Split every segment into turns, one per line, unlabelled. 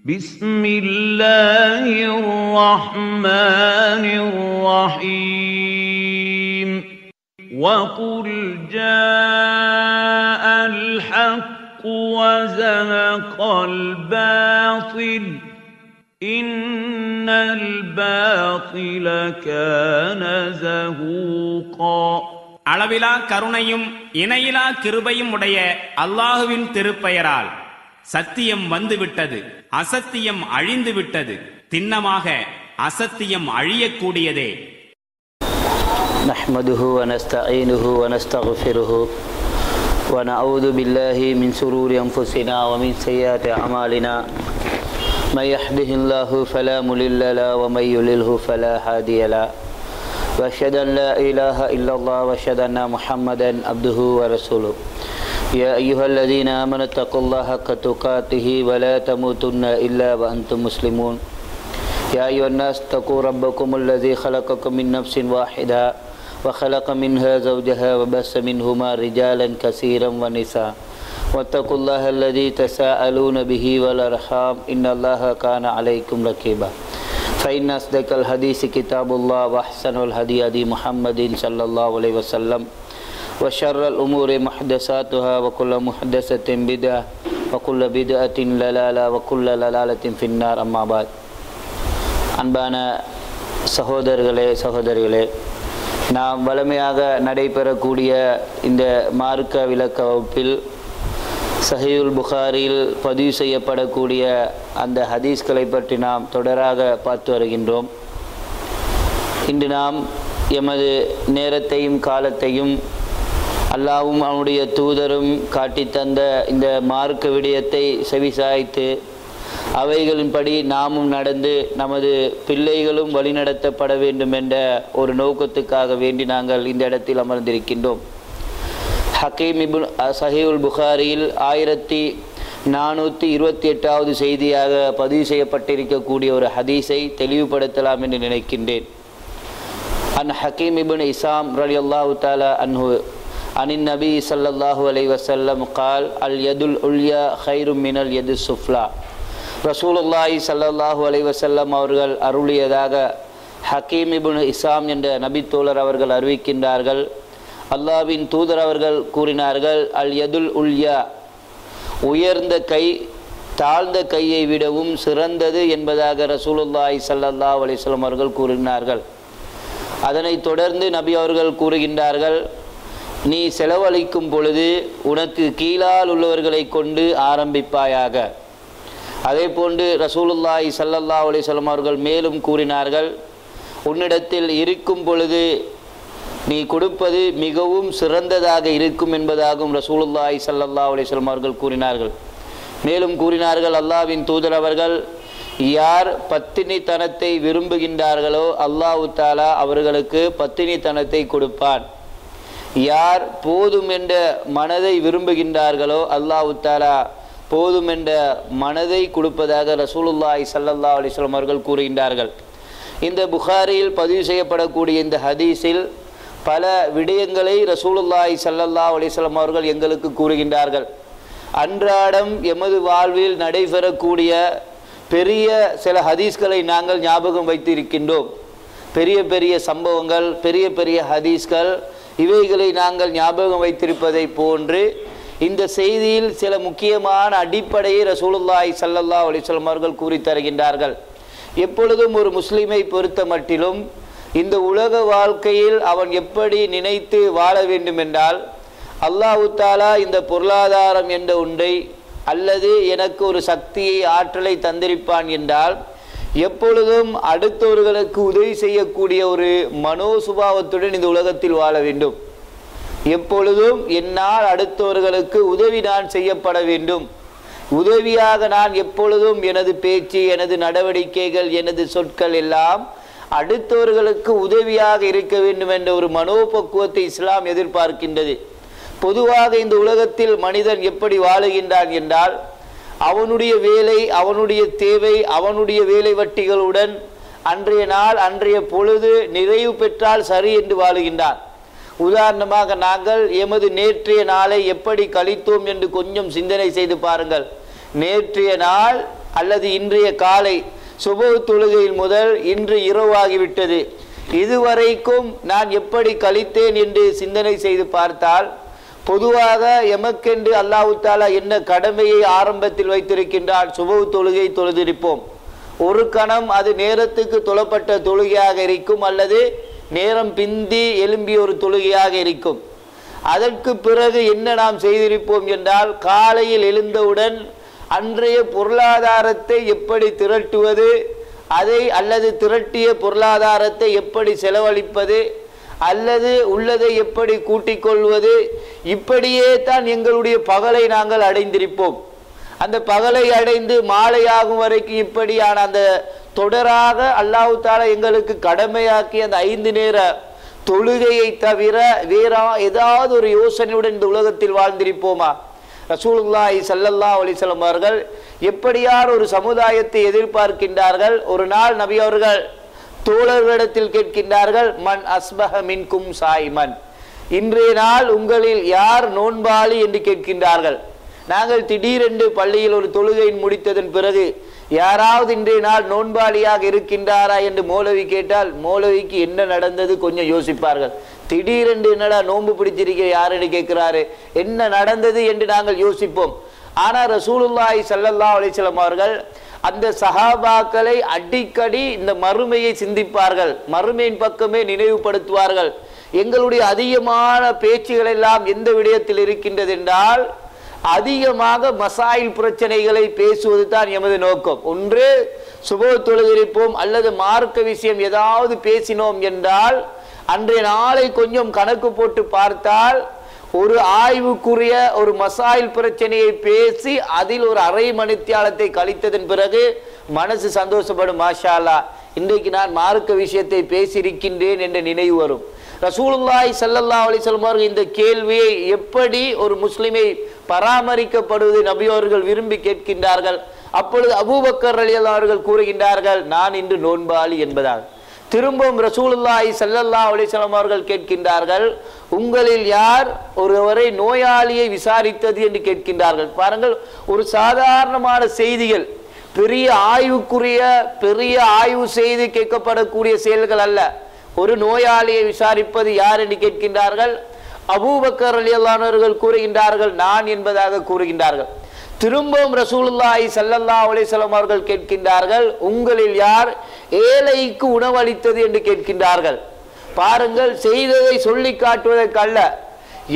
بسم الله الرحمن الرحيم وقل جاء الحق وزهق الباطل إن الباطل كان زهوقا.
அளவிலா கருணையும் இணையிலா கிருபையும் உடைய அல்லாஹுவின் திருப்பெயரால் சத்தியம் வந்துவிட்டது, அசத்தியம் அழிந்து விட்டது. திண்ணமாக அசத்தியம் அழியக்கூடியதே.
நஹ்மதுஹு வ நஸ்தஈனுஹு வ நஸ்தக்ஃபிருஹு வ நஊது பில்லாஹி மின் ஷுரூரி அன்ஃபுஸினா வ மின் ஸய்யிஆத்தி அமாலினா மை யஹ்திஹில்லாஹு ஃபலா முலில்ல லஹு வ மை யுலில்ஹு ஃபலா ஹாதிய லஹு வ அஷ்ஹது அன் லா இலாஹா இல்லல்லாஹ் வ அஷ்ஹது அன்ன முஹம்மதன் அப்துஹு வ ரசூலுஹு. يا أيها الذين آمنوا اتقوا الله حق تقاته ولا تموتن إلا وأنتم مسلمون. يا أيها الناس اتقوا ربكم الذي خلقكم من نفس واحدة وخلق منها زوجها وبث منهما رجالا كثيرا ونساء واتقوا الله الذي تساءلون به والأرحام إن الله كان عليكم رقيبا. فإن أصدق الحديث كتاب الله وأحسن الهدي هدي محمد صلى الله عليه وسلم وشر الأمور محدثاتها وكل محدثة بدعة وكل بدعة ضلالة وكل ضلالة في النار. أما بعد. அன்பான சகோதரிகளே, நாம் வலிமையாக நடைபெறக்கூடிய இந்த மார்க்க விளக்க வகுப்பில் சஹீஹுல் புகாரியில் பதிவு செய்யப்படக்கூடிய அந்த ஹதீஸ்களை பற்றி நாம் தொடராக பார்த்து வருகின்றோம். இன்று நாம் எமது நேரத்தையும் காலத்தையும் அல்லாஹ்வும் அவனுடைய தூதரும் காட்டித்தந்த இந்த மார்க்க விடயத்தை செவிசாய்த்து அவைகளின்படி நாமும் நடந்து நமது பிள்ளைகளும் வழிநடத்தப்பட வேண்டும் என்ற ஒரு நோக்கத்துக்காக வேண்டி நாங்கள் இந்த இடத்தில் அமர்ந்திருக்கின்றோம். ஹக்கீம் இப்னு சஹீஹுல் புகாரியில் 1428வது செய்தியாக பதிவு செய்யப்பட்டிருக்கக்கூடிய ஒரு ஹதீஸை தெளிவுபடுத்தலாம் என்று நினைக்கின்றேன். அன் ஹக்கீம் இப்னு இசாம் ரலியல்லாஹு தஆலா அன்ஹு அனின் நபி ஸல்லல்லாஹு அலைஹி வஸல்லம் قال اليد العليا خير من اليد السفلى. ரசூலுல்லாஹி ஸல்லல்லாஹு அலைஹி வஸல்லம் அவர்கள் அருளியதாக ஹக்கீம் இப்னு இசாம் என்ற நபி தோழர் அவர்கள் அறிவிக்கின்றார்கள். அல்லாஹ்வின் தூதர் அவர்கள் கூறினார்கள், அல் யதுல் உல்யா, உயர்ந்த கை தாழ்ந்த கையை விடவும் சிறந்தது என்பதாக ரசூலுல்லாஹி ஸல்லல்லாஹு அலைஹி வஸல்லம் அவர்கள் கூறினார்கள். அதனைத் தொடர்ந்து நபி அவர்கள் கூறுகின்றார்கள், நீ செலவழிக்கும் பொழுது உனக்கு கீழால் உள்ளவர்களை கொண்டு ஆரம்பிப்பாயாக. அதே போன்று ரசூலுல்லாஹி ஸல்லல்லாஹு அலைஹி வஸல்லம் அவர்கள் மேலும் கூறினார்கள், உன்னிடத்தில் இருக்கும் பொழுது நீ கொடுப்பது மிகவும் சிறந்ததாக இருக்கும் என்பதாகவும் ரசூலுல்லாஹி ஸல்லல்லாஹு அலைஹி வஸல்லம் அவர்கள் கூறினார்கள். மேலும் கூறினார்கள், அல்லாஹ்வின் தூதர் அவர்கள், யார் பத்தினித்தனத்தை விரும்புகின்றார்களோ அல்லாஹ் தஆலா அவர்களுக்கு பத்தினித்தனத்தை கொடுப்பான். யார் போதும் என்ற மனதை விரும்புகின்றார்களோ அல்லாஹ் தஆலா போதும் என்ற மனதை கொடுப்பதாக ரசூலுல்லாஹி ஸல்லல்லாஹு அலைஹி வஸல்லம் அவர்கள் கூறுகின்றார்கள். இந்த புகாரியில் பதிவு செய்யப்படக்கூடிய இந்த ஹதீஸில் பல விடயங்களை ரசூலுல்லாஹி ஸல்லல்லாஹு அலைஹி வஸல்லம் அவர்கள் எங்களுக்கு கூறுகின்றார்கள். அன்றாடம் எமது வாழ்வில் நடைபெறக்கூடிய பெரிய சில ஹதீஸ்களை நாங்கள் ஞாபகம் வைத்து இருக்கின்றோம். பெரிய பெரிய சம்பவங்கள், பெரிய பெரிய ஹதீஸ்கள், இவைகளை நாங்கள் ஞாபகம் வைத்திருப்பதை போன்று இந்த செய்தியில் சில முக்கியமான அடிப்படையை ரசூலுல்லாஹி ஸல்லல்லாஹு அலைஹி வஸல்லம் அவர்கள் கூறி தருகின்றார்கள். எப்பொழுதும் ஒரு முஸ்லிமை பொறுத்த மட்டிலும் இந்த உலக வாழ்க்கையில் அவன் எப்படி நினைத்து வாழ வேண்டும் என்றால், அல்லாஹ் தஆலா இந்த பொருளாதாரம் என்ற ஒன்றை அல்லது எனக்கு ஒரு சக்தியை ஆற்றலை தந்திருப்பான் என்றால் எப்பொழுதும் அடுத்தவர்களுக்கு உதவி செய்யக்கூடிய ஒரு மனோசுபாவத்துடன் இந்த உலகத்தில் வாழ வேண்டும். எப்பொழுதும் என்னால் அடுத்தவர்களுக்கு உதவி நான் செய்யப்பட வேண்டும். உதவியாக நான் எப்பொழுதும் எனது பேச்சு, எனது நடவடிக்கைகள், எனது சொற்கள் எல்லாம் அடுத்தவர்களுக்கு உதவியாக இருக்க வேண்டும் என்ற ஒரு மனோபக்குவத்தை இஸ்லாம் எதிர்பார்க்கின்றது. பொதுவாக இந்த உலகத்தில் மனிதன் எப்படி வாழுகின்றான் என்றால், அவனுடைய வேலை, அவனுடைய தேவை, அவனுடைய வேலை வட்டிகளுடன் அன்றைய நாள் அன்றைய பொழுது நிறைவு பெற்றால் சரி என்று வாழுகின்றான். உதாரணமாக நாங்கள் எமது நேற்றைய நாளை எப்படி கழித்தோம் என்று கொஞ்சம் சிந்தனை செய்து பாருங்கள். நேற்றைய நாள் அல்லது இன்றைய காலை சுபஹ் தொழுகையில் முதல் இன்று இரவாகிவிட்டது, இதுவரைக்கும் நான் எப்படி கழித்தேன் என்று சிந்தனை செய்து பார்த்தால், பொதுவாக எமக்கென்று அல்லாஹ் தஆலா என்ன கடமையை ஆரம்பத்தில் வைத்திருக்கின்றான், சுபஹ் தொழுகை தொழுதிருப்போம். ஒரு கணம் அது நேரத்துக்கு தொழப்பட்ட தொழுகையாக இருக்கும், அல்லது நேரம் பிந்தி எழும்பிய ஒரு தொழுகையாக இருக்கும். அதற்கு பிறகு என்ன நாம் செய்திருப்போம் என்றால், காலையில் எழுந்தவுடன் அன்றைய பொருளாதாரத்தை எப்படி திரட்டுவது, அதை அல்லது திரட்டிய பொருளாதாரத்தை எப்படி செலவழிப்பது, அல்லது உள்ளதை எப்படி கூட்டிக் கொள்வது, இப்படியே தான் எங்களுடைய பகலை நாங்கள் அடைந்திருப்போம். அந்த பகலை அடைந்து மாலையாகும் வரைக்கும் இப்படியான அந்த தொடராக அல்லாஹ் தஆலா எங்களுக்கு கடமையாக்கி அந்த 5 நேர தொழுகையை தவிர வேற ஏதாவது ஒரு யோசனையுடன் இந்த உலகத்தில் வாழ்ந்திருப்போமா? ரசூலுல்லாஹி ஸல்லல்லாஹு அலைஹி வஸல்லம் அவர்கள் எப்படியார் ஒரு சமுதாயத்தை எதிர்பார்க்கின்றார்கள். ஒரு நாள் நபி அவர்கள் தோழர்களிடத்தில் கேட்கின்றார்கள், மன் அஸ்பஹ மின்கும் சாயிமன், இன்றைய நாள் உங்களில் யார் நோன்பாளி என்று கேட்கின்றார்கள். நாங்கள் திடீரென்று பள்ளியில் ஒரு தொழுகையின் முடித்ததன் பிறகு யாராவது இன்றைய நாள் நோன்பாளியாக இருக்கின்றாரா என்று மௌலவி கேட்டால், மௌலவிக்கு என்ன நடந்தது கொஞ்சம் யோசிப்பார்கள். திடீரென்று என்னடா நோன்பு பிடிச்சிருக்க யாருன்னு கேட்கிறாரு, என்ன நடந்தது என்று நாங்கள் யோசிப்போம். ஆனால் ரசூலுல்லாஹி ஸல்லல்லாஹு அலைஹி வஸல்லம் அவர்கள் அந்த சஹாபாக்களை அடிக்கடி இந்த மறுமையை சிந்திப்பார்கள், மறுமையின் பக்கமே நினைவுபடுத்துவார்கள். எங்களுடைய அதிகமான பேச்சுகள் எல்லாம் எந்த விடயத்தில் இருக்கின்றது என்றால், அதிகமாக மசாயில் பிரச்சனைகளை பேசுவது தான் எமது நோக்கம். ஒன்று சுபஹ் தொழுதிருப்போம் அல்லது மார்க்க விஷயம் ஏதாவது பேசினோம் என்றால், அன்றைய நாளை கொஞ்சம் கணக்கு போட்டு பார்த்தால் ஒரு ஆய்வுக்குரிய ஒரு மசாயில் பிரச்சனையை பேசி அதில் ஒரு அரை மணித்தியாலத்தை கழித்ததன் பிறகு மனசு சந்தோஷப்படும், மாஷா அல்லாஹ் இன்றைக்கு நான் மார்க்க விஷயத்தை பேசியிருக்கின்றேன் என்ற நினைவு வரும். ரசூலுல்லாஹி ஸல்லல்லாஹு அலைஹி வஸல்லம் அவர்கள் இந்த கேள்வியை எப்படி ஒரு முஸ்லிமை பராமரிக்கப்படுவது நபி அவர்கள் விரும்பி கேட்கின்றார்கள். அப்பொழுது அபூபக்கர் ரலியல்லாஹு அவர்கள் கூறுகின்றார்கள், நான் இன்று நோன்பாளி என்பதாக. திரும்பவும் ரசூலுல்லாஹி ஸல்லல்லாஹு அலைஹி வஸல்லம் அவர்கள் கேட்கின்றார்கள், உங்களில் யார் ஒருவரை நோயாளியை விசாரித்தது என்று கேட்கின்றார்கள். பாருங்கள், ஒரு சாதாரணமான செய்திகள், பெரிய ஆய்வுக்குரிய பெரிய ஆய்வு செய்து கேட்கப்படக்கூடிய செயல்கள் அல்ல. ஒரு நோயாளியை விசாரிப்பது யார் என்று கேட்கின்றார்கள். அபூபக்கர் ரலியல்லாஹு அவர்கள் கூறுகின்றார்கள், நான் என்பதாக கூறுகின்றார்கள். திரும்பவும் ரசூலுல்லாஹி ஸல்லல்லாஹு அலைஹி வஸல்லம் அவர்கள் கேட்கின்றார்கள், உங்களில் யார் ஏழைக்கு உணவளித்தது என்று கேட்கின்றார்கள். பாருங்கள், செய்ததை சொல்லி காட்டுவதற்கல்ல,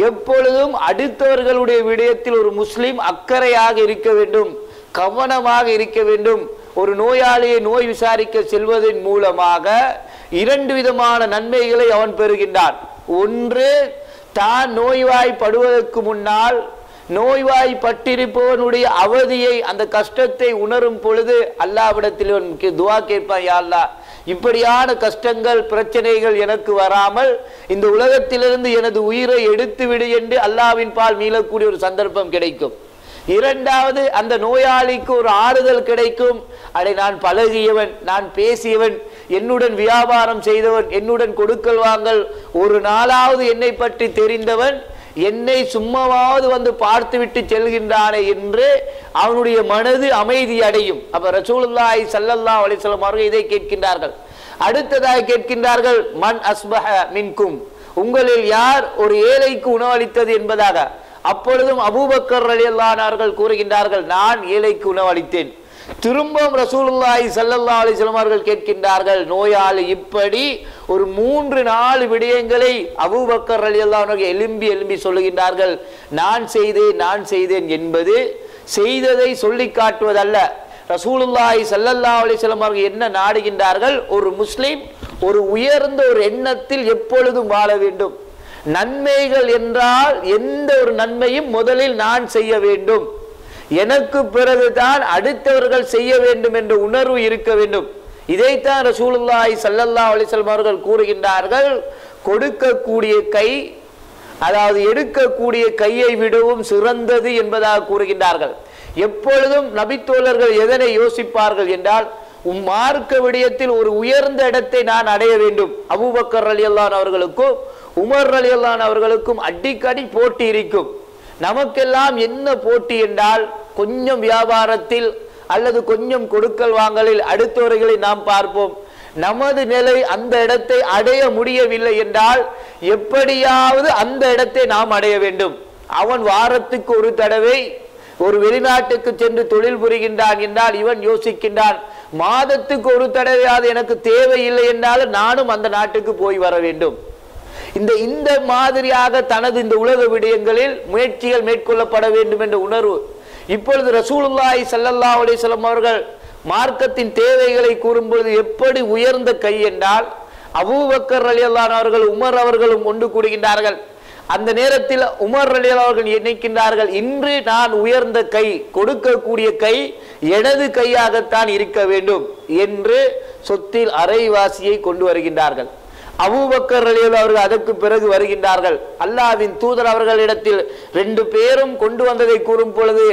எப்பொழுதும் அடுத்தவர்களுடைய விடயத்தில் ஒரு முஸ்லிம் அக்கறையாக இருக்க வேண்டும், கவனமாக இருக்க வேண்டும். ஒரு நோயாளியை நோய் விசாரிக்க செல்வதன் மூலமாக 2 விதமான நன்மைகளை அவன் பெறுகின்றான். ஒன்று, தான் நோய்வாய்ப்படுவதற்கு முன்னால் நோய்வாய்ப்பட்டிருப்பவனுடைய அவதியை அந்த கஷ்டத்தை உணரும் பொழுது அல்லாஹ்விடத்தில் துஆ கேட்பான், யா அல்லாஹ் இப்படியான கஷ்டங்கள் பிரச்சனைகள் எனக்கு வராமல் இந்த உலகத்திலிருந்து எனது உயிரை எடுத்து விடு என்று அல்லாஹ்வின் பால் மீளக்கூடிய ஒரு சந்தர்ப்பம் கிடைக்கும். இரண்டாவது, அந்த நோயாளிக்கு ஒரு ஆறுதல் கிடைக்கும். அடே, நான் பழகியவன், நான் பேசியவன், என்னுடன் வியாபாரம் செய்தவன், என்னுடன் கொடுக்கல் வாங்கல், ஒரு நாளாவது என்னை பற்றி தெரிந்தவன் என்னை சும்மாவது வந்து பார்த்து விட்டு செல்கின்றானே என்று அவனுடைய மனது அமைதி அடையும். அப்ப ரசூலுல்லாஹி ஸல்லல்லாஹு அலைஹி வஸல்லம் அவர்கள் இதை கேட்கின்றார்கள். அடுத்ததாக கேட்கின்றார்கள், மன் அஸ்பஹ மின்கும், உங்களில் யார் ஒரு ஏழைக்கு உணவளித்தது என்பதாக. அப்பொழுதும் அபூபக்கர் ரலியல்லாஹு அவர்கள் கூறுகின்றார்கள், நான் ஏழைக்கு உணவளித்தேன். திரும்பவும் ரசூலுல்லாஹி ஸல்லல்லாஹு அலைஹி வஸல்லம் அவர்கள் கேட்கின்றார்கள், நோயாளி இப்படி ஒரு 3-4 விடயங்களை அபூபக்கர் ரலியல்லாஹு அன்ஹு எழும்பி சொல்லுகின்றார்கள். நான் செய்தேன் என்பது செய்ததை சொல்லி காட்டுவதல்ல. ரசூலுல்லாஹி ஸல்லல்லாஹு அலைஹி வஸல்லம் அவர்கள் என்ன நாடுகின்றார்கள், ஒரு முஸ்லிம் ஒரு உயர்ந்த ஒரு எண்ணத்தில் எப்பொழுதும் வாழ வேண்டும். நன்மைகள் என்றால் எந்த ஒரு நன்மையும் முதலில் நான் செய்ய வேண்டும், எனக்கு பிறகுதான் அடுத்தவர்கள் செய்ய வேண்டும் என்ற உணர்வு இருக்க வேண்டும். இதைத்தான் ரசூலுல்லாஹி ஸல்லல்லாஹு அலைஹி வஸல்லம் அவர்கள் கூறுகின்றார்கள், கொடுக்கக்கூடிய கை, அதாவது எடுக்கக்கூடிய கையை விடவும் சிறந்தது என்பதாக கூறுகின்றார்கள். எப்பொழுதும் நபித்தோழர்கள் எதனை யோசிப்பார்கள் என்றால், மார்க்க விடயத்தில் ஒரு உயர்ந்த இடத்தை நான் அடைய வேண்டும். அபூபக்கர் ரலியல்லாஹு அவர்களுக்கும் உமர் ரலியல்லாஹு அவர்களுக்கும் அடிக்கடி போட்டி இருக்கும். நமக்கெல்லாம் என்ன போட்டி என்றால், கொஞ்சம் வியாபாரத்தில் அல்லது கொஞ்சம் கொடுக்கல் வாங்கலில் அடுத்தவர்களை நாம் பார்ப்போம். நமது நிலை அந்த இடத்தை அடைய முடியவில்லை என்றால் எப்படியாவது அந்த இடத்தை நாம் அடைய வேண்டும். அவன் வாரத்துக்கு ஒரு தடவை ஒரு வெளிநாட்டுக்கு சென்று தொழில் புரிகின்றான் என்றால் இவன் யோசிக்கின்றான், மாதத்துக்கு ஒரு தடவையாவது எனக்கு தேவையில்லை என்றாலும் நானும் அந்த நாட்டுக்கு போய் வர வேண்டும். இந்த மாதிரியாக தனது இந்த உலக விடயங்களில் முயற்சிகள் மேற்கொள்ளப்பட வேண்டும் என்ற உணர்வு. இப்பொழுது ரசூலுல்லாஹி ஸல்லல்லாஹு அலைஹி வஸல்லம் அவர்கள் மார்க்கத்தின் தேவைகளை கூறும்போது எப்படி உயர்ந்த கை என்றால், அபூபக்கர் ரலியல்லாஹு அன்ஹு அவர்கள் உமர் அவர்களும் ஒன்று கூடுகின்றார்கள். அந்த நேரத்தில் உமர் ரலியல்லாஹு அவர்கள் நினைக்கின்றார்கள், இன்று நான் உயர்ந்த கை, கொடுக்கக்கூடிய கை எனது கையாகத்தான் இருக்க வேண்டும் என்று சொத்தில் அரைவாசியை கொண்டு வருகின்றார்கள். அபூபக்கர் ரலியல்லாஹு அவர்கள் அதற்கு பிறகு வருகின்றார்கள். அல்லாஹ்வின் தூதர் அவர்களிடத்தில் 2 பேரும் கொண்டு வந்ததை கூறும் பொழுது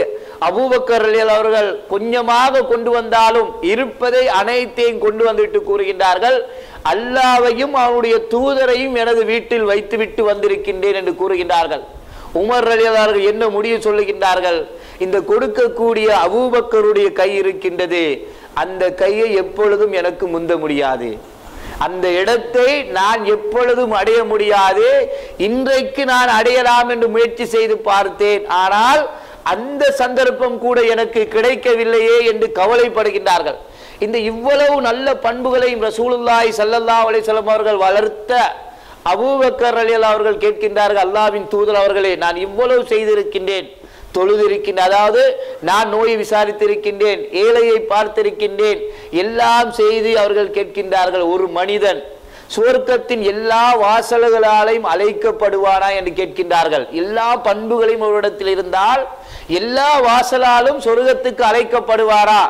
அபூபக்கர் ரலியல்லாஹு அவர்கள் கொஞ்சமாக கொண்டு வந்தாலும் இருப்பதை அனைத்தையும் கொண்டு வந்துவிட்டு கூறுகின்றார்கள், அல்லாஹ்வையும் அவருடைய தூதரையும் எனது வீட்டில் வைத்துவிட்டு வந்திருக்கின்றேன் என்று கூறுகின்றார்கள். உமர் ரலியல்லாஹு அவர்கள் என்ன முடிவு சொல்லுகின்றார்கள், இந்த கொடுக்கக்கூடிய அபூபக்கருடைய கை இருக்கின்றது, அந்த கையை எப்பொழுதும் எனக்கு முந்த முடியாது, அந்த இடத்தை நான் எப்பொழுதும் அடைய முடியாது. இன்றைக்கு நான் அடையலாம் என்று முயற்சி செய்து பார்த்தேன், ஆனால் அந்த சந்தர்ப்பம் கூட எனக்கு கிடைக்கவில்லையே என்று கவலைப்படுகின்றார்கள். இந்த இவ்வளவு நல்ல பண்புகளையும் ரசூலுல்லாஹி ஸல்லல்லாஹு அலைஹி வஸல்லம் அவர்கள் வளர்த்த அபூபக்கர் ரலியல்லாஹு அவர்கள் கேட்கின்றார்கள், அல்லாஹ்வின் தூதர் அவர்களே, நான் இவ்வளவு செய்திருக்கின்றேன், தொழுதிருக்கின்றேன், அதாவது நான் நோயை விசாரித்திருக்கின்றேன், ஏழையை பார்த்திருக்கின்றேன், எல்லாம் செய்து அவர்கள் கேட்கின்றார்கள், ஒரு மனிதன் சுவர்க்கத்தின் எல்லா வாசல்களாலையும் அழைக்கப்படுவானா என்று கேட்கின்றார்கள். எல்லா பண்புகளையும் அவரிடத்தில் இருந்தால் எல்லா வாசலாலும் சொர்க்கத்துக்கு அழைக்கப்படுவாரா?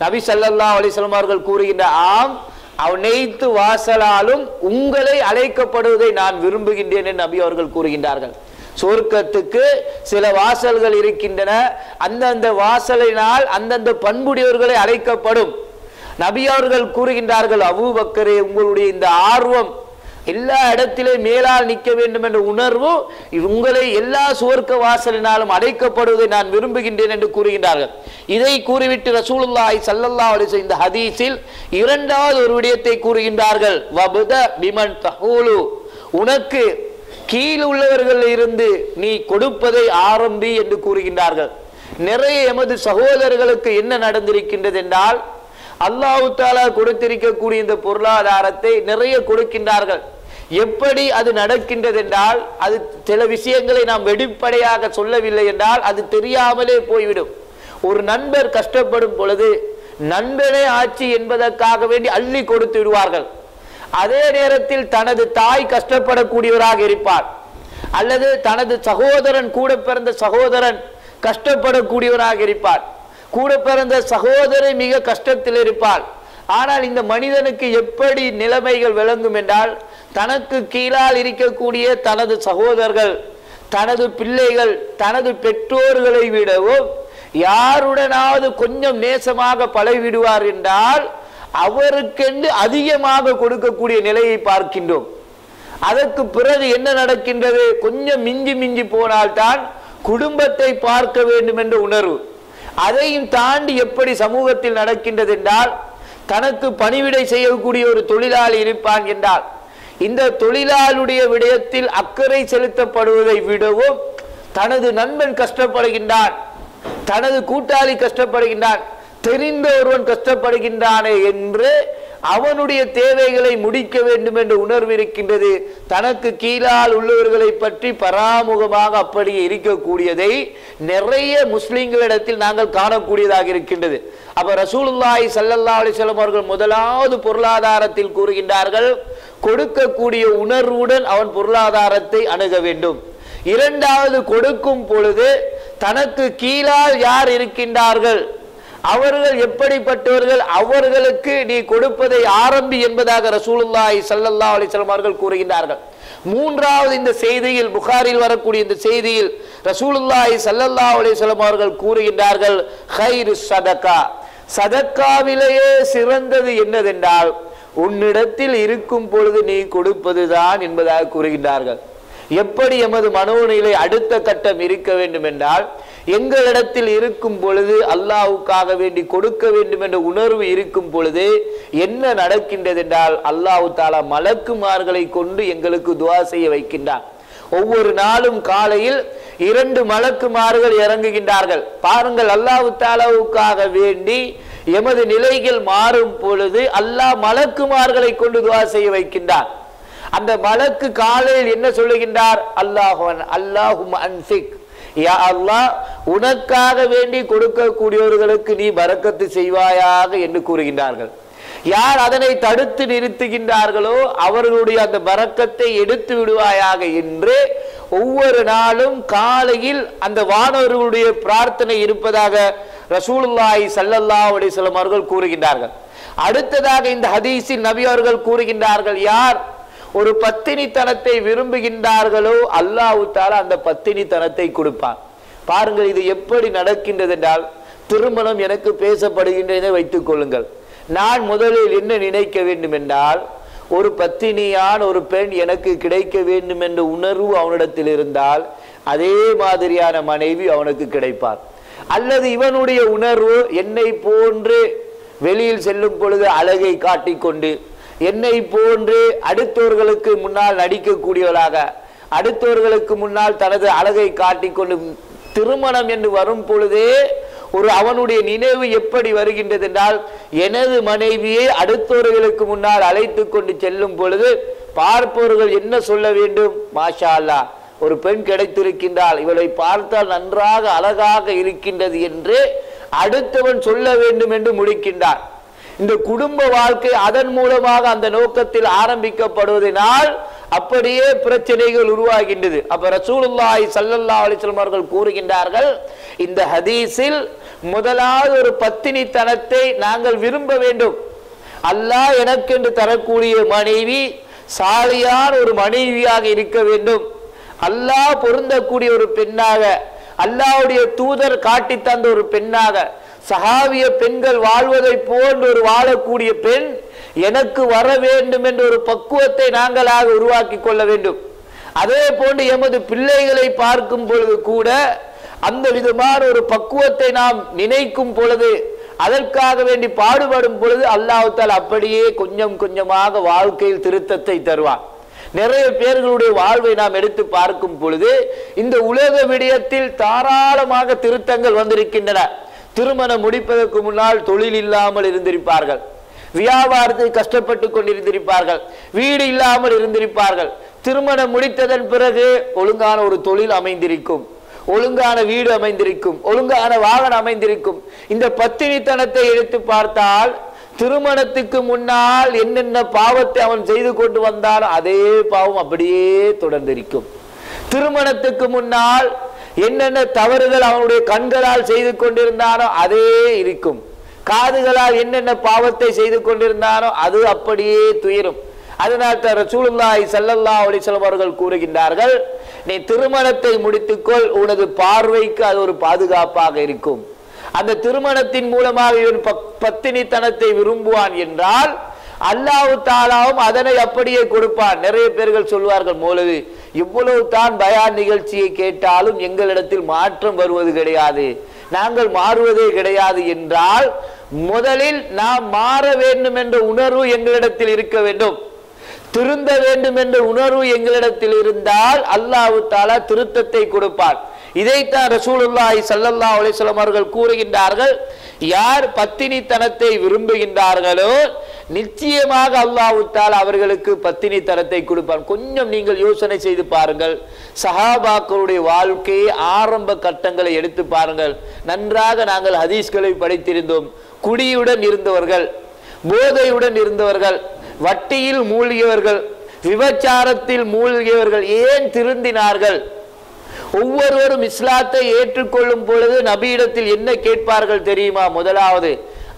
நபி ஸல்லல்லாஹு அலைஹி வஸல்லம் அவர்கள் கூறுகின்ற, ஆம், அனைத்து வாசலாலும் உங்களை அழைக்கப்படுவதை நான் விரும்புகின்றேன் என்று நபி அவர்கள் கூறுகின்றார்கள். சொர்க்கத்துக்கு சில வாசல்கள் இருக்கின்றன, அந்தந்த வாசலினால் அந்தந்த பண்புடையவர்களை அழைக்கப்படும். நபி அவர்கள் கூறுகின்றார்கள், அபூபக்கரே, உங்களுடைய இந்த ஆர்வம் எல்லா இடத்திலே மேலால் நிற்க வேண்டும் என்ற உணர்வு உங்களை எல்லா சுவர்க்க வாசலினாலும் அழைக்கப்படுவதை நான் விரும்புகின்றேன் என்று கூறுகின்றார்கள். இதை கூறிவிட்டு ரசூலுல்லாஹி ஸல்லல்லாஹு அலைஹி வஸல்லம் இந்த ஹதீஸில் இரண்டாவது ஒரு விடயத்தை கூறுகின்றார்கள், வபத பிமன் தஹூலு, உனக்கு கீழ் உள்ளவர்கள் இருந்து நீ கொடுப்பதை ஆரம்பி என்று கூறுகின்றார்கள். நிறைய எமது சகோதரர்களுக்கு என்ன நடந்திருக்கின்றது என்றால், அல்லாஹ் தஆலா கொடுத்திருக்கக்கூடிய இந்த பொருளாதாரத்தை நிறைய கொடுக்கின்றார்கள். எப்படி அது நடக்கின்றது என்றால், அது சில விஷயங்களை நாம் வெளிப்படையாக சொல்லவில்லை என்றால் அது தெரியாமலே போய்விடும். ஒரு நண்பர் கஷ்டப்படும் பொழுது நண்பனே ஆட்சி என்பதற்காக வேண்டி அள்ளி கொடுத்து விடுவார்கள். அதே நேரத்தில் தனது தாய் கஷ்டப்படக்கூடியவராக இருப்பார், அல்லது தனது சகோதரன், கூட பிறந்த சகோதரன் கஷ்டப்படக்கூடியவராக இருப்பார், கூட பிறந்த சகோதரி மிக கஷ்டத்தில் இருப்பாள். ஆனால் இந்த மனிதனுக்கு எப்படி நிலைமைகள் விளங்கும் என்றால், தனக்கு கீழால் இருக்கக்கூடிய தனது சகோதரர்கள், தனது பிள்ளைகள், தனது பெற்றோர்களை விடவும் யாருடனாவது கொஞ்சம் நேசமாக பழகிவிடுவார் என்றால் அவருக்கென்று அதிகமாக கொடுக்கக்கூடிய நிலையை பார்க்கின்றோம். அதற்கு பிறகு என்ன நடக்கின்றது, கொஞ்சம் மிஞ்சி மிஞ்சி போனால்தான் குடும்பத்தை பார்க்க வேண்டும் என்ற உணர்வு. அதையும் தாண்டி எப்படி சமூகத்தில் நடக்கின்றது என்றால், தனக்கு பணிவிடை செய்யக்கூடிய ஒரு தொழிலாளி இருப்பான் என்றால் இந்த தொழிலாளுடைய விடயத்தில் அக்கறை செலுத்தப்படுவதை விடவும் தனது நண்பன் கஷ்டப்படுகின்றான், தனது கூட்டாளி கஷ்டப்படுகின்றான், தெரிந்த ஒருவன் கஷ்டப்படுகின்றானே என்று அவனுடைய தேவைகளை முடிக்க வேண்டும் என்ற உணர்வு இருக்கின்றது. தனக்கு கீழால் உள்ளவர்களை பற்றி பராமுகமாக அப்படியே இருக்கக்கூடியதை நிறைய முஸ்லிம்களிடத்தில் நாங்கள் காணக்கூடியதாக இருக்கின்றது. அப்ப ரசூலுல்லாஹி ஸல்லல்லாஹு அலைஹி வஸல்லம் அவர்கள் முதலாவது பொருளாதாரத்தில் கூறுகின்றார்கள், கொடுக்கக்கூடிய உணர்வுடன் அவன் பொருளாதாரத்தை அணுக வேண்டும். இரண்டாவது, கொடுக்கும் பொழுது தனக்கு கீழால் யார் இருக்கின்றார்கள், அவர்கள் எப்படிப்பட்டவர்கள், அவர்களுக்கு நீ கொடுப்பதை ஆரம்பி என்பதாக ரசூலுல்லாஹி ஸல்லல்லாஹு அலைஹி வஸல்லம் அவர்கள் கூறுகின்றார்கள். மூன்றாவது, இந்த செய்தியில், புகாரில் வரக்கூடிய இந்த செய்தியில் ரசூலுல்லாஹி ஸல்லல்லாஹு அலைஹி வஸல்லம் அவர்கள் கூறுகின்றார்கள், கைரு சதகா, சதக்காவிலேயே சிறந்தது என்னதென்றால் உன்னிடத்தில் இருக்கும் பொழுது நீ கொடுப்பதுதான் என்பதாக கூறுகின்றார்கள். எப்படி எமது மனோநிலை அடுத்த கட்டம் இருக்க வேண்டும் என்றால், எங்களிடத்தில் இருக்கும் பொழுது அல்லாஹ்வுக்காக வேண்டி கொடுக்க வேண்டும் என்ற உணர்வு இருக்கும் பொழுது என்ன நடக்கின்றது என்றால் அல்லாஹ் தஆலா மலக்குமார்களை கொண்டு எங்களுக்கு துஆ செய்ய வைக்கின்றார். ஒவ்வொரு நாளும் காலையில் 2 மலக்குமார்கள் இறங்குகின்றார்கள். பாருங்கள், அல்லாஹ் தஆலாவுக்காக வேண்டி எமது நிலைகள் மாறும் பொழுது அல்லாஹ் மலக்குமார்களை கொண்டு துஆ செய்ய வைக்கின்றார். அந்த மலக்கு காலையில் என்ன சொல்லுகின்றார்? அல்லாஹும்ம அன்ஃபிக், யா அல்லாஹ் உனக்காக வேண்டி கொடுக்கக்கூடியவர்களுக்கு நீ பரக்கத்து செய்வாயாக என்று கூறுகின்றார்கள். யார் அதனை தடுத்து நிறுத்துகின்றார்களோ அவர்களுடைய அந்த பரக்கத்தை எடுத்து விடுவாயாக என்று ஒவ்வொரு நாளும் காலையில் அந்த வானவர்களுடைய பிரார்த்தனை இருப்பதாக ரசூலுல்லாஹி ஸல்லல்லாஹு அலைஹி வஸல்லம் அவர்கள் கூறுகின்றார்கள். அடுத்ததாக இந்த ஹதீஸில் நபி அவர்கள் கூறுகின்றார்கள், யார் ஒரு பத்தினித்தனத்தை விரும்புகின்றார்களோ அல்லாஹ் தஆலா அந்த பத்தினித்தனத்தை கொடுப்பான். பாருங்கள், இது எப்படி நடக்கின்றது என்றால், திருமணம் எனக்கு பேசப்படுகின்றதை வைத்துக் கொள்ளுங்கள். நான் முதலில் என்ன நினைக்க வேண்டும் என்றால், ஒரு பத்தினியான ஒரு பெண் எனக்கு கிடைக்க வேண்டும் என்ற உணர்வு அவனிடத்தில் இருந்தால் அதே மாதிரியான மனைவி அவனுக்கு கிடைப்பார். அல்லது இவனுடைய உணர்வு என்னை போன்று வெளியில் செல்லும் பொழுது அழகை காட்டிக்கொண்டு, என்னை போன்று அடுத்தவர்களுக்கு முன்னால் நடிக்கக்கூடியவளாக, அடுத்தவர்களுக்கு முன்னால் தனது அழகை காட்டிக்கொண்டு, திருமணம் என்று வரும் பொழுதே அவனுடைய நினைவு எப்படி வருகின்றது என்றால், எனது மனைவியை அடுத்தவர்களுக்கு முன்னால் அழைத்து கொண்டு செல்லும் பொழுது பார்ப்பவர்கள் என்ன சொல்ல வேண்டும்? மாஷா அல்லாஹ், ஒரு பெண் கிடைத்திருக்கின்றால், இவளை பார்த்தால் நன்றாக அழகாக இருக்கின்றது என்று அடுத்தவன் சொல்ல வேண்டும் என்று முடிக்கின்றார். இந்த குடும்ப வாழ்க்கை அதன் மூலமாக அந்த நோக்கத்தில் ஆரம்பிக்கப்படுவதனால் அப்படியே பிரச்சனைகள் உருவாகின்றது. அப்ப ரசூலுல்லாஹி ஸல்லல்லாஹு அலைஹி வஸல்லம் அவர்கள் கூறுகின்றார்கள், இந்த ஹதீஸில் முதலாவது ஒரு பத்தினித்தனத்தை நாங்கள் விரும்ப வேண்டும். அல்லாஹ் எனக்கென்று தரக்கூடிய மனைவி சாலியான ஒரு மனைவியாக இருக்க வேண்டும். அல்லாஹ் பொருந்தக்கூடிய ஒரு பெண்ணாக, அல்லாஹ்வுடைய தூதர் காட்டி தந்த ஒரு பெண்ணாக, சஹாபிய பெண்கள் வாழ்வதை போன்ற ஒரு வாழக்கூடிய பெண் எனக்கு வர வேண்டும் என்ற ஒரு பக்குவத்தை நாங்களாக உருவாக்கி கொள்ள வேண்டும். அதே போன்று எமது பிள்ளைகளை பார்க்கும் பொழுது கூட அந்த விதமான ஒரு பக்குவத்தை நாம் நினைக்கும் பொழுது, அதற்காக வேண்டி பாடுபடும் பொழுது அல்லாஹ் தஆலா அப்படியே கொஞ்சம் கொஞ்சமாக வாழ்க்கையில் திருத்தத்தை தருவான். நிறைய பேர்களுடைய வாழ்வை நாம் எடுத்து பார்க்கும் பொழுது இந்த உலக விடயத்தில் தாராளமாக திருத்தங்கள் வந்திருக்கின்றன. திருமணம் முடிப்பதற்கு முன்னால் தொழில் இல்லாமல் இருந்திருப்பார்கள், வியாபாரத்தை கஷ்டப்பட்டு கொண்டிருந்திருப்பார்கள், வீடு இல்லாமல் இருந்திருப்பார்கள். திருமணம் முடித்ததன் பிறகு ஒழுங்கான ஒரு தொழில் அமைந்திருக்கும், ஒழுங்கான வீடு அமைந்திருக்கும், ஒழுங்கான வாகனம் அமைந்திருக்கும். இந்த பத்தினித்தனத்தை எடுத்து பார்த்தால் திருமணத்துக்கு முன்னால் என்னென்ன பாவத்தை அவன் செய்து கொண்டு வந்தால் அதே பாவம் அப்படியே தொடர்ந்திருக்கும். திருமணத்துக்கு முன்னால் என்னென்ன தவறுகள் அவனுடைய கண்களால் செய்து கொண்டிருந்தானோ அதே இருக்கும். காதுகளால் என்னென்ன பாவத்தை செய்து கொண்டிருந்தானோ அது அப்படியே துயரும். அதனால் தான் ரசூலுல்லாஹி ஸல்லல்லாஹு அலைஹி வஸல்லம் அவர்கள் கூறுகின்றார்கள், நீ திருமணத்தை முடித்துக்கொள், உனது பார்வைக்கு அது ஒரு பாதுகாப்பாக இருக்கும். அந்த திருமணத்தின் மூலமாக இவன் பத்தினித்தனத்தை விரும்புவான் என்றால் அல்லாஹ் தஆலாவும் அதனை அப்படியே கொடுப்பான். நிறைய பேர்கள் சொல்வார்கள், மௌலவி இவ்வளவு தான் பயான் நிகழ்ச்சியை கேட்டாலும் எங்களிடத்தில் மாற்றம் வருவது கிடையாது, நாங்கள் மாறுவதே கிடையாது என்றால் முதலில் நாம் மாற வேண்டும் என்ற உணர்வு எங்களிடத்தில் இருக்க வேண்டும். திருந்த வேண்டும் என்ற உணர்வு எங்களிடத்தில் இருந்தால் அல்லாஹ் தஆலா திருத்தத்தை கொடுப்பார். இதைத்தான் ரசூலுல்லாஹி ஸல்லல்லாஹு அலைஹி வஸல்லம் அவர்கள் கூறுகின்றார்கள், யார் பத்தினித்தனத்தை விரும்புகின்றார்களோ நிச்சயமாக அல்லாஹ் தஆலா அவர்களுக்கு பத்தினித்தனத்தை கொடுப்பான். கொஞ்சம் நீங்கள் யோசனை செய்து பாருங்கள், சஹாபாக்களுடைய வாழ்க்கையை ஆரம்ப கட்டங்களை எடுத்து பாருங்கள். நன்றாக நாங்கள் ஹதீஸ்களை படித்திருந்தோம். குடியுடன் இருந்தவர்கள், போதையுடன் இருந்தவர்கள், வட்டியில் மூழ்கியவர்கள், விபச்சாரத்தில் மூழ்கியவர்கள் ஏன் திருந்தினார்கள்? ஒவ்வொருவரும் இஸ்லாத்தை ஏற்றுக்கொள்ளும் பொழுது நபியிடத்தில் என்ன கேட்பார்கள் தெரியுமா? முதலாவது,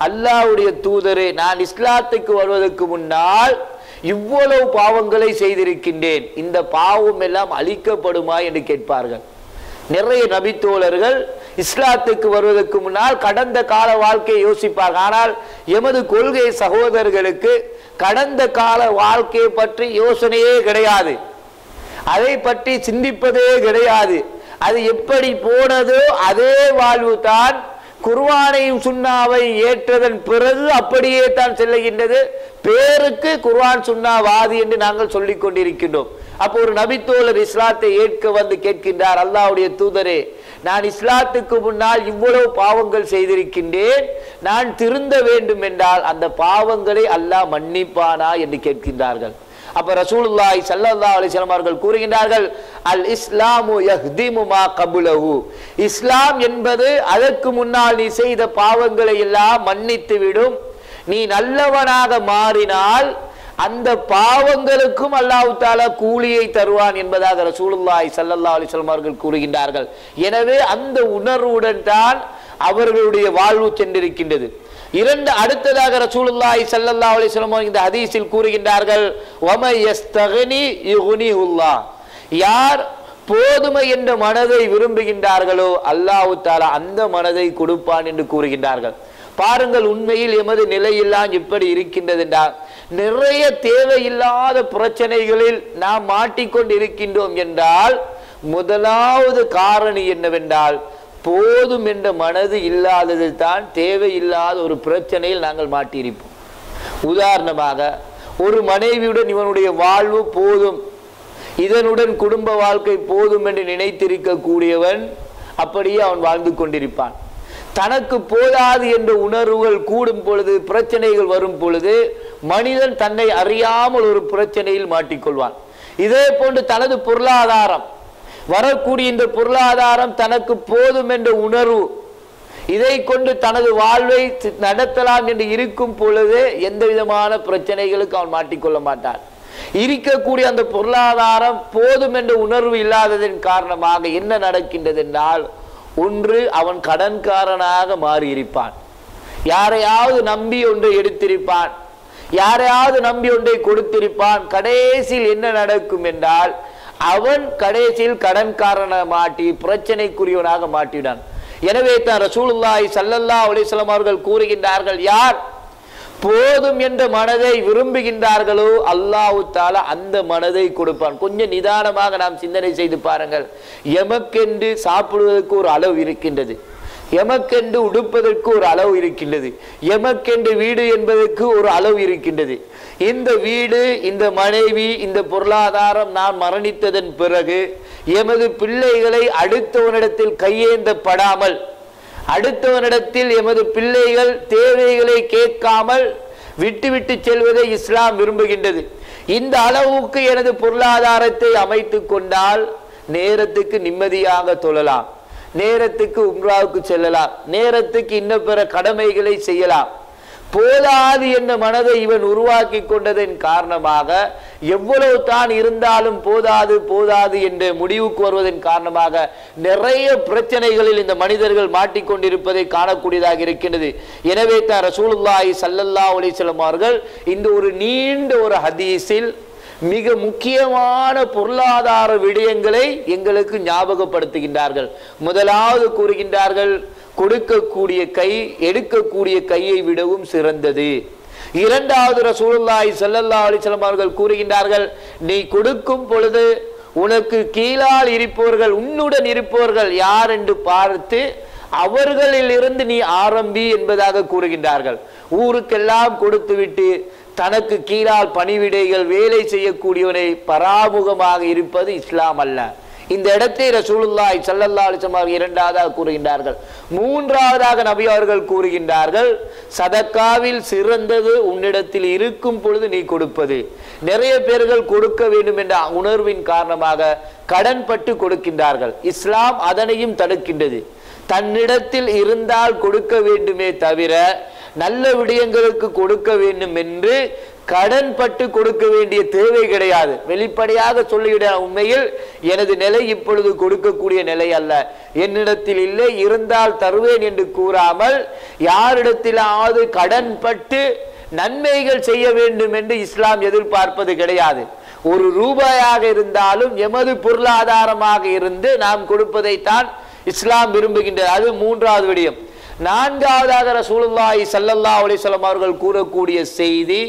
அல்லாஹ்வுடைய தூதரே, நான் இஸ்லாத்துக்கு வருவதற்கு முன்னால் இவ்வளவு பாவங்களை செய்திருக்கின்றேன், இந்த பாவம் எல்லாம் அழிக்கப்படுமா என்று கேட்பார்கள். நிறைய நபித்தோழர்கள் இஸ்லாத்துக்கு வருவதற்கு முன்னால் கடந்த கால வாழ்க்கையை யோசிப்பார்கள். ஆனால் எமது கொள்கை சகோதரர்களுக்கு கடந்த கால வாழ்க்கையை பற்றி யோசனையே கிடையாது, அதை பற்றி சிந்திப்பதே கிடையாது. அது எப்படி போனதோ அதே வாழ்வு தான் குர்ஆனையும் சுன்னாவை ஏற்றதன் பிறகு அப்படியே தான் செல்லுகின்றது. பேருக்கு குர்ஆன் சுன்னா வாதி என்று நாங்கள் சொல்லிக் கொண்டிருக்கின்றோம். அப்போ ஒரு நபித்தோழர் இஸ்லாத்தை ஏற்க வந்து கேட்கின்றார், அல்லாஹ்வுடைய தூதரே, நான் இஸ்லாத்துக்கு முன்னால் இவ்வளவு பாவங்கள் செய்திருக்கின்றேன், நான் திருந்த வேண்டும் என்றால் அந்த பாவங்களை அல்லாஹ் மன்னிப்பானா என்று கேட்கின்றார்கள். அப்ப ரசூலுல்லாஹி ஸல்லல்லாஹு அலைஹி வஸல்லம் அவர்கள் கூறுகின்றார்கள், அல் இஸ்லாமு யஹ்திமு மா கபுலஹு, இஸ்லாம் என்பது அதற்கு முன்னால் நீ செய்த பாவங்களை எல்லாம் மன்னித்து விடும். நீ நல்லவனாக மாறினால் அந்த பாவங்களுக்கும் அல்லாஹ் தஆலா கூலியை தருவான் என்பதாக ரசூலுல்லாஹி ஸல்லல்லாஹு அலைஹி வஸல்லம் அவர்கள் கூறுகின்றார்கள். எனவே அந்த உணர்வுடன் தான் அவர்களுடைய வாழ்வு சென்றிருக்கின்றது. அடுத்ததாக ரசூலுல்லாஹி ஸல்லல்லாஹு அலைஹி வஸல்லம் இந்த ஹதீஸில் கூறுகின்றார்கள், வமை யஸ்தக்னி யுக்னிஹுல்லாஹ், யார் போதுமை என்ற மனதை விரும்புகின்றார்களோ அல்லாஹ் தஆலா அந்த மனதை கொடுப்பான் என்று கூறுகின்றார்கள். பாருங்கள், உண்மையில் எமது நிலையெல்லாம் எப்படி இருக்கின்றது என்றால், நிறைய தேவையில்லாத பிரச்சனைகளில் நாம் மாட்டிக்கொண்டு இருக்கின்றோம் என்றால் முதலாவது காரணி என்னவென்றால் போதும் என்ற மனது இல்லாதது தான். தேவையில்லாத ஒரு பிரச்சனையில் நாங்கள் மாட்டியிருப்போம். உதாரணமாக, ஒரு மனைவியுடன் இவனுடைய வாழ்வு போதும், இதனுடன் குடும்ப வாழ்க்கை போதும் என்று நினைத்திருக்க கூடியவன் அப்படியே அவன் வாழ்ந்து கொண்டிருப்பான். தனக்கு போதாது என்ற உணர்வுகள் கூடும் பொழுது, பிரச்சனைகள் வரும் பொழுது மனிதன் தன்னை அறியாமல் ஒரு பிரச்சனையில் மாட்டிக்கொள்வான். இதே போன்று தனது பொருளாதாரம், வரக்கூடிய இந்த பொருளாதாரம் தனக்கு போதும் என்ற உணர்வு, இதை கொண்டு தனது வாழ்வை நடத்தலாம் என்று இருக்கும் பொழுது எந்த விதமான பிரச்சனைகளுக்கு அவன் மாட்டிக்கொள்ள மாட்டான். இருக்கக்கூடிய அந்த பொருளாதாரம் போதும் என்ற உணர்வு இல்லாததன் காரணமாக என்ன நடக்கின்றது என்றால், ஒன்று அவன் கடன்காரனாக மாறியிருப்பான். யாரையாவது நம்பி ஒன்றை எடுத்திருப்பான், யாரையாவது நம்பி ஒன்றை கொடுத்திருப்பான். கடைசியில் என்ன நடக்கும் என்றால் அவன் கடைசியில் கடன்காரனாக மாட்டி பிரச்சனைக்குரியவனாக மாட்டினான். எனவே தான் ரசூலுல்லாஹி ஸல்லல்லாஹு அலைஹி வஸல்லம் அவர்கள் கூறுகின்றார்கள், யார் போதும் என்ற மனதை விரும்புகின்றார்களோ அல்லாஹ் தஆலா அந்த மனதை கொடுப்பான். கொஞ்சம் நிதானமாக நாம் சிந்தனை செய்து பாருங்கள். எமக்கென்று சாப்பிடுவதற்கு ஒரு அளவு இருக்கின்றது, எமக்கென்று உடுப்பதற்கு ஒரு அளவு இருக்கின்றது, எமக்கென்று வீடு என்பதற்கு ஒரு அளவு இருக்கின்றது. இந்த வீடு, இந்த மனைவி, இந்த பொருளாதாரம் நாம் மரணித்ததன் பிறகு எமது பிள்ளைகளை அடுத்தவனிடத்தில் கையேந்தப்படாமல், அடுத்தவனிடத்தில் எமது பிள்ளைகள் தேவைகளை கேட்காமல் விட்டுவிட்டு செல்வதை இஸ்லாம் விரும்புகின்றது. இந்த அளவுக்கு எனது பொருளாதாரத்தை அமைத்து கொண்டால் நேரத்துக்கு நிம்மதியாக தொழலாம், நேரத்துக்கு உம்ராவுக்கு செல்லலாம், நேரத்துக்கு இன்ன பிற கடமைகளை செய்யலாம். போதாது என்ற மனதை இவன் உருவாக்கி கொண்டதன் காரணமாக எவ்வளவு தான் இருந்தாலும் போதாது போதாது என்ற முடிவுக்கு வருவதன் காரணமாக நிறைய பிரச்சனைகளில் இந்த மனிதர்கள் மாட்டிக்கொண்டிருப்பதை காணக்கூடியதாக இருக்கின்றது. எனவே தான் ரசூலுல்லாஹி ஸல்லல்லாஹு அலைஹி வஸல்லம் அவர்கள் இந்த ஒரு நீண்ட ஒரு ஹதீஸில் மிக முக்கியமான பொருளாதார விடயங்களை எங்களுக்கு ஞாபகப்படுத்துகின்றார்கள். முதலாவது கூறுகின்றார்கள், கொடுக்கக்கூடிய கை எடுக்கக்கூடிய கையை விடவும் சிறந்தது. இரண்டாவது ரசூலுல்லாஹி ஸல்லல்லாஹு அலைஹி வஸல்லம் அவர்கள் கூறுகின்றார்கள், நீ கொடுக்கும் பொழுது உனக்கு கீழால் இருப்பவர்கள், உன்னுடன் இருப்பவர்கள் யார் என்று பார்த்து அவர்களில் இருந்து நீ ஆரம்பி என்பதாக கூறுகின்றார்கள். ஊருக்கெல்லாம் கொடுத்துவிட்டு தனக்கு கீழால் பணிவிடைகள் வேலை செய்யக்கூடியவனை பராமுகமாக இருப்பது இஸ்லாம் அல்ல. இந்த இடத்தை ரசூலுல்லாஹி ஸல்லல்லாஹு அலைஹி வஸல்லம் இரண்டாவதாக கூறுகின்றார்கள். மூன்றாவதாக நபி அவர்கள் கூறுகின்றார்கள், சதக்காவில் சிறந்தது உன்னிடத்தில் இருக்கும் பொழுது நீ கொடுப்பது. நிறைய பேர்கள் கொடுக்க வேண்டும் என்ற உணர்வின் காரணமாக கடன் பட்டு கொடுக்கின்றார்கள். இஸ்லாம் அதனையும் தடுக்கின்றது. தன்னிடத்தில் இருந்தால் கொடுக்க வேண்டுமே தவிர நல்ல விடயங்களுக்கு கொடுக்க வேண்டும் என்று கடன் பட்டு கொடுக்க வேண்டிய தேவை கிடையாது. வெளிப்படையாக சொல்லிவிட, உண்மையில் எனது நிலை இப்பொழுது கொடுக்கக்கூடிய நிலை அல்ல, என்னிடத்தில் இல்லை, இருந்தால் தருவேன் என்று கூறாமல் யாரிடத்திலாவது கடன் பட்டு நன்மைகள் செய்ய வேண்டும் என்று இஸ்லாம் எதிர்பார்ப்பது கிடையாது. ஒரு ரூபாயாக இருந்தாலும் எமது பொருளாதாரமாக இருந்து நாம் கொடுப்பதைத்தான் இஸ்லாம் விரும்புகின்றது. அது மூன்றாவது விடயம். நான்காவதாக ரசூலுல்லாஹி ஸல்லல்லாஹு அலைஹி வஸல்லம் அவர்கள் கூறக்கூடிய செய்தி,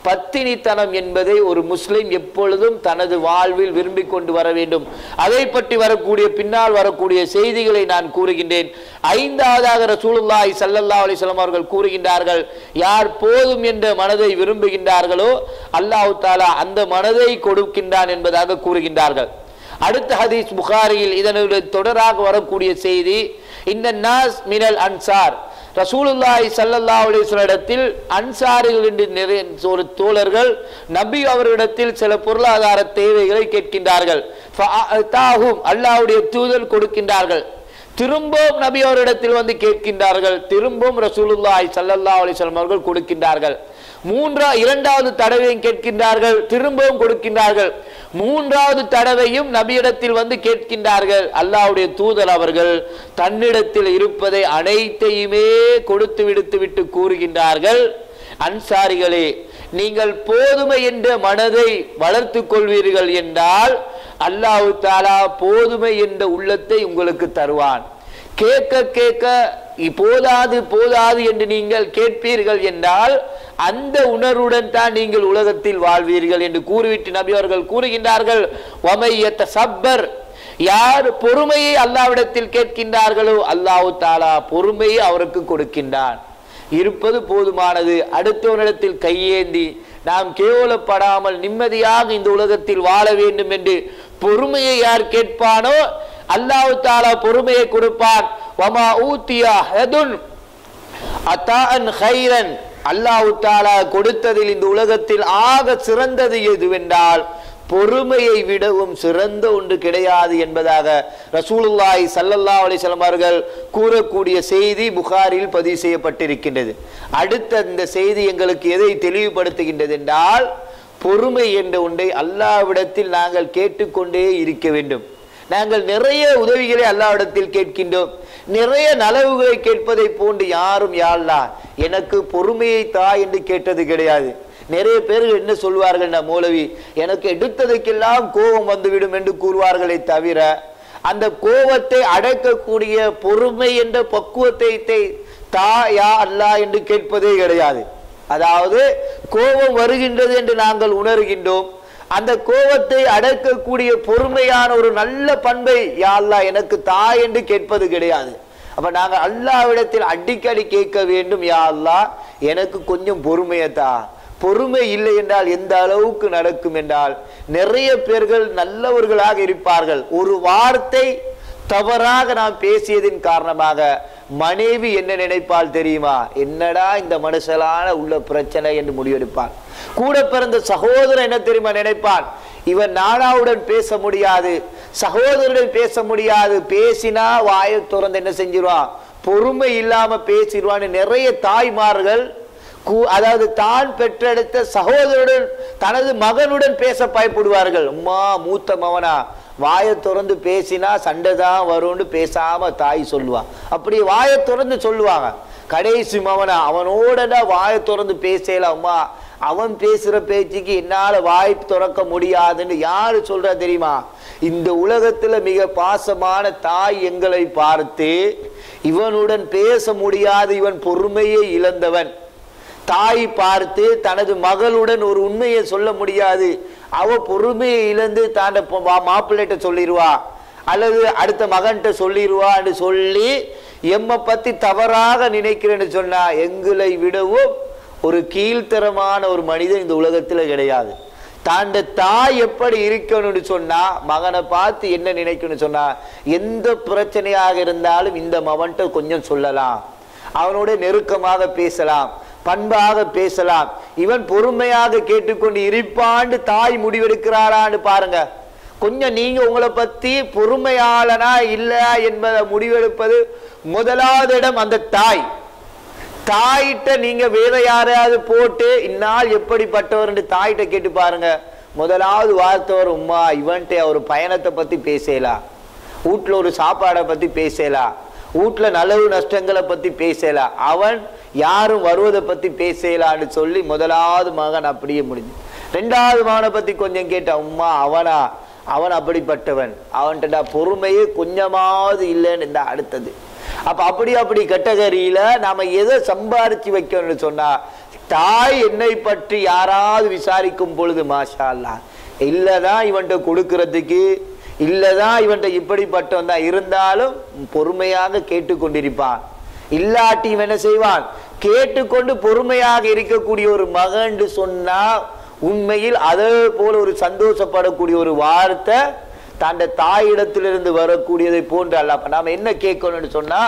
பத்தினித்தனம் என்பதை ஒரு முஸ்லிம் எப்பொழுதும் தனது வாழ்வில் விரும்பி கொண்டு வர வேண்டும். அதை பற்றி வரக்கூடிய பின்னால் வரக்கூடிய செய்திகளை நான் கூறுகின்றேன். ஐந்தாவதாக ரசூலுல்லாஹி ஸல்லல்லாஹு அலைஹி வஸல்லம் அவர்கள் கூறுகின்றார்கள், யார் போதும் என்ற மனதை விரும்புகின்றார்களோ அல்லாஹ் தஆலா அந்த மனதை கொடுக்கின்றான் என்பதாக கூறுகின்றார்கள். அடுத்த ஹதீஸ் புகாரியில் இதனுடைய தொடராக வரக்கூடிய செய்தி, இன்னன்னாஸ் மினல் அன்சார், ரசூலுல்லாஹி ஸல்லல்லாஹு அலைஹி வஸல்லம் இடத்தில் அன்சாரிகள் என்று நிறைய ஒரு தோழர்கள் நபி அவர்களிடத்தில் சில பொருளாதார தேவைகளை கேட்கின்றார்கள். ஃபஅதாஹும், அல்லாஹ்வுடைய தூதர் கொடுக்கின்றார்கள். திரும்பவும் நபி அவரிடத்தில் வந்து கேட்கின்றார்கள். திரும்பவும் ரசூலுல்லாஹி ஸல்லல்லாஹு அலைஹி வஸல்லம் அவர்கள் கொடுக்கின்றார்கள். இரண்டாவது தடவையும் கேட்கின்றார்கள், திரும்பவும் கொடுக்கின்றார்கள். மூன்றாவது தடவையும் நபியிடத்தில் வந்து கேட்கின்றார்கள். அல்லாஹ்வுடைய தூதர் அவர்கள் தன்னிடத்தில் இருப்பதை அனைத்தையுமே கொடுத்து விட்டு கூறுகின்றார்கள், அன்சாரிகளே, நீங்கள் போதுமை என்ற மனதை வளர்த்து கொள்வீர்கள் என்றால் அல்லாஹ் தஆலா போதுமை என்ற உள்ளத்தை உங்களுக்கு தருவான். கேட்க கேட்க போதாது போதாது என்று நீங்கள் கேட்பீர்கள் என்றால் அந்த உணர்வுடன் தான் நீங்கள் உலகத்தில் வாழ்வீர்கள் என்று கூறிவிட்டு நபி அவர்கள் கூறுகின்றார்கள், வமையத்த சப்பர், யார் பொறுமையை அல்லாஹ்விடத்தில் கேட்கின்றார்களோ அல்லாஹ் தஆலா பொறுமையை அவருக்கு கொடுக்கின்றான். இருப்பது போதுமானது. அடுத்தவனிடத்தில் கையேந்தி நாம் கேவலப்படாமல் நிம்மதியாக இந்த உலகத்தில் வாழ வேண்டும் என்று பொறுமையை யார் கேட்பானோ அல்லாஹ் தஆலா பொறுமையை கொடுப்பான். வமா ஊத்தியா ஹதுன் அதான் கைரன், அல்லாஹ் தஆலா கொடுத்ததில் இந்த உலகத்தில் ஆக சிறந்தது எதுவென்றால் பொறுமையை விடவும் சிறந்த ஒன்று கிடையாது என்பதாக ரசூலுல்லாஹி ஸல்லல்லாஹு அலைஹி வஸல்லம் அவர்கள் கூறக்கூடிய செய்தி புகாரியில் பதிவு செய்யப்பட்டிருக்கின்றது. அடுத்த இந்த செய்தி எங்களுக்கு எதை தெளிவுபடுத்துகின்றது என்றால், பொறுமை என்ற ஒன்றை அல்லாஹ்விடத்தில் நாங்கள் கேட்டுக்கொண்டே இருக்க வேண்டும். நாங்கள் நிறைய உதவிகளை அல்லாஹ்விடத்தில் கேட்கின்றோம். நிறைய நலவுகளை கேட்பதை போன்று யாரும் யா அல்லாஹ் எனக்கு பொறுமையை தா என்று கேட்டது கிடையாது. நிறைய பேர்கள் என்ன சொல்வார்கள், நான் மௌலவி எனக்கு எடுத்ததுக்கெல்லாம் கோபம் வந்துவிடும் என்று கூறுவார்களே தவிர அந்த கோபத்தை அடக்கக்கூடிய பொறுமை என்ற பக்குவத்தை தா யா அல்லாஹ் என்று கேட்பதே கிடையாது. அதாவது கோபம் வருகின்றது என்று நாங்கள் உணர்கின்றோம், அந்த கோபத்தை அடக்கக்கூடிய பொறுமையான ஒரு நல்ல பண்பை யா அல்லாஹ் எனக்கு தா என்று கேட்பது கிடையாது. அப்ப நாங்கள் அல்லாஹ்விடத்தில் அடிக்கடி கேட்க வேண்டும், யா அல்லாஹ் எனக்கு கொஞ்சம் பொறுமையை தா. பொறுமை இல்லை என்றால் எந்த அளவுக்கு நடக்கும் என்றால், நிறைய பேர்கள் நல்லவர்களாக இருப்பார்கள், ஒரு வார்த்தை தவறாக நாம் பேசியதின் காரணமாக மனைவி என்ன நினைப்பால் தெரியுமா, என்னடா இந்த மனுஷலான உள்ள பிரச்சனை என்று முடிவெடுப்பான். கூட பிறந்த சகோதரன் என்ன தெரியுமா நினைப்பான், இவன் நானாவுடன் பேச முடியாது, சகோதரனுடன் பேச முடியாது, பேசினா வாயை திறந்து என்ன செஞ்சிருவான், பொறுமை இல்லாம பேசிடுவான்னு நிறைய தாய்மார்கள் அதாவது தான் பெற்றெடுத்த சகோதரனுடன் தனது மகனுடன் பேச பயப்படுவார்கள். அம்மா மூத்த மகனா வாயை திறந்து பேசினா சண்டை தான் வரும்னு பேசாம தாய் சொல்லுவான். அப்படி வாயை திறந்து சொல்லுவாங்க. கடைசி மகனா அவனோட வாயை திறந்து பேசலாம், அம்மா அவன் பேசுற பேச்சுக்கு என்னால வாய் திறக்க முடியாதுன்னு யாரு சொல்றா தெரியுமா, இந்த உலகத்துல மிக பாசமான தாய் எங்களை பார்த்து இவனுடன் பேச முடியாது, இவன் பொறுமையை இழந்தவன். தாய் பார்த்து தனது மகளுடன் ஒரு உண்மையை சொல்ல முடியாது, அவ பொறுமையை இழந்து தாண்ட மாப்பிள்ளைகிட்ட சொல்லிடுவா அல்லது அடுத்த மகன்கிட்ட சொல்லிடுவான்னு சொல்லி எம்மை பத்தி தவறாக நினைக்கிறேன்னு சொன்னா எங்களை விடவும் ஒரு கீழ்த்தரமான ஒரு மனிதன் இந்த உலகத்துல கிடையாது. தாண்ட தாய் எப்படி இருக்கணும்னு சொன்னா மகனை பார்த்து என்ன நினைக்கணும்னு சொன்னா, எந்த பிரச்சனையாக இருந்தாலும் இந்த மகன்கிட்ட கொஞ்சம் சொல்லலாம், அவனோட நெருக்கமாக பேசலாம், பண்பாக பேசலாம், இவன் பொறுமையாக கேட்டுக்கொண்டு இருப்பான்னு தாய் முடிவெடுக்கிறாளான்னு பாருங்க. கொஞ்சம் நீங்க உங்களை பத்தி பொறுமையாளனா இல்ல என்பதை முடிவெடுப்பது முதலாவது இடம் அந்த தாய். தாயிட்ட நீங்க வேற யாரையாவது போட்டு இந்நாள் எப்படிப்பட்டவர் தாயிட்ட கேட்டு பாருங்க, முதலாவது வார்த்தை வரும், உம்மா இவன்ட்டு ஒரு பயணத்தை பத்தி பேசலாம், வீட்டுல ஒரு சாப்பாடை பத்தி பேசலாம், வீட்டுல நலவு நஷ்டங்களை பத்தி பேசலாம், அவன் யாரும் வருவதை பத்தி பேசலான்னு சொல்லி முதலாவது மகன் அப்படியே முடிஞ்சு. ரெண்டாவது மகனை பத்தி கொஞ்சம் கேட்டா, உம்மா அவன் அப்படிப்பட்டவன், அவன்கிட்ட பொறுமையே கொஞ்சமாவது இல்லைன்னு இந்த அடுத்தது. அப்ப அப்படி கேட்டகரியில நாம எதை சம்பாரிச்சு வைக்கணும்னு சொன்னா, தாய் என்னை பற்றி யாராவது விசாரிக்கும் பொழுது மாஷா அல்லாஹ், இல்லதான் இவன்கிட்ட கொடுக்கறதுக்கு, இல்லதான் இவன்கிட்ட இப்படிப்பட்டவன் தான் இருந்தாலும் பொறுமையாக கேட்டுக்கொண்டிருப்பான். இல்லாட்டி இவன் என்ன செய்வான்? கேட்டுக்கொண்டு பொறுமையாக இருக்கக்கூடிய ஒரு மகன் சொன்னா உண்மையில் அதே போல ஒரு சந்தோஷப்படக்கூடிய ஒரு வார்த்தை தன் தாயிடத்திலிருந்து வரக்கூடியதை போன்று அல்லாஹ். நாம என்ன கேட்கணும்னு சொன்னா,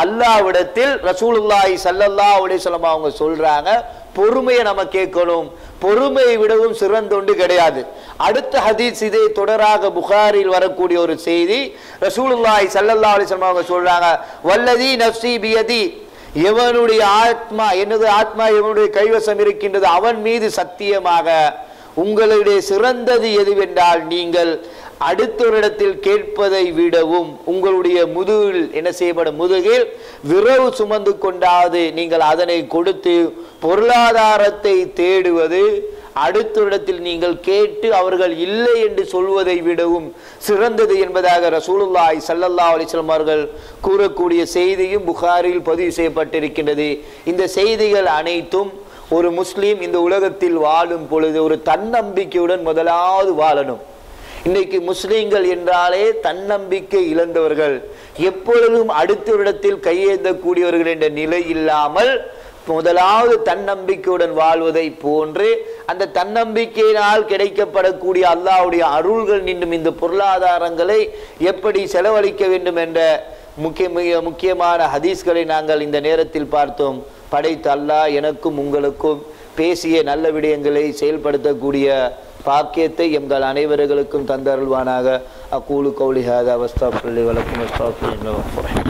அல்லாஹ்விடத்தில் ரசூலுல்லாஹி ஸல்லல்லாஹு அலைஹி வஸல்லம் அவங்க சொல்றாங்க, பொறுமையை நம்ம கேட்கணும். பொறுமையை விடவும் சிறந்தொண்டு கிடையாது. அடுத்த ஹதீஸ் இதே தொடராக புகாரில் வரக்கூடிய ஒரு செய்தி, ரசூலுல்லாஹி ஸல்லல்லாஹு அலைஹி வஸல்லம் அவங்க சொல்றாங்க, வல்லதி நஃப்ஸி பியதி, எவனுடைய ஆத்மா, எனது ஆத்மா எவனுடைய கைவசம் இருக்கின்றது அவன் மீது சத்தியமாக, உங்களுடைய சிறந்தது எதுவென்றால் நீங்கள் அடுத்தவரிடத்தில் கேட்பதை விடவும் உங்களுடைய முதுகில் என்ன செய்யப்படும், முதுகில் விரவு சுமந்து கொண்டாது நீங்கள் அதனை கொடுத்து பொருளாதாரத்தை தேடுவது, அடுத்தவரிடத்தில் நீங்கள் கேட்டு அவர்கள் இல்லை என்று சொல்வதை விடவும் சிறந்தது என்பதாக ரசூலுல்லாஹி ஸல்லல்லாஹு அலைஹி வஸல்லம் அவர்கள் கூறக்கூடிய செய்தியும் புகாரில் பதிவு செய்யப்பட்டிருக்கின்றது. இந்த செய்திகள் அனைத்தும் ஒரு முஸ்லீம் இந்த உலகத்தில் வாழும் பொழுது ஒரு தன்னம்பிக்கையுடன் முதலாவது வாழணும். இன்னைக்கு முஸ்லீம்கள் என்றாலே தன்னம்பிக்கை இழந்தவர்கள், எப்பொழுதும் அடுத்தவரிடத்தில் கையேந்தக்கூடியவர்கள் என்ற நிலை இல்லாமல் முதலாவது தன்னம்பிக்கையுடன் வாழ்வதை போன்று அந்த தன்னம்பிக்கையினால் கிடைக்கப்படக்கூடிய அல்லாஹ்வுடைய அருள்கள் நின்றும் இந்த பொருளாதாரங்களை எப்படி செலவழிக்க வேண்டும் என்ற முக்கியமான ஹதீஸ்களை நாங்கள் இந்த நேரத்தில் பார்த்தோம். படைத்த அல்லாஹ் எனக்கும் உங்களுக்கும் பேசிய நல்ல விடயங்களை செயல்படுத்தக்கூடிய பாக்கியத்தை எங்கள் அனைவர்களுக்கும் தந்தருள்வானாக. அக்கூலு கௌலி ஹாதா வஸ்தக்ஃபிருல்லாஹி வலக்கும் வஸ்தக்ஃபிருல்லாஹ்.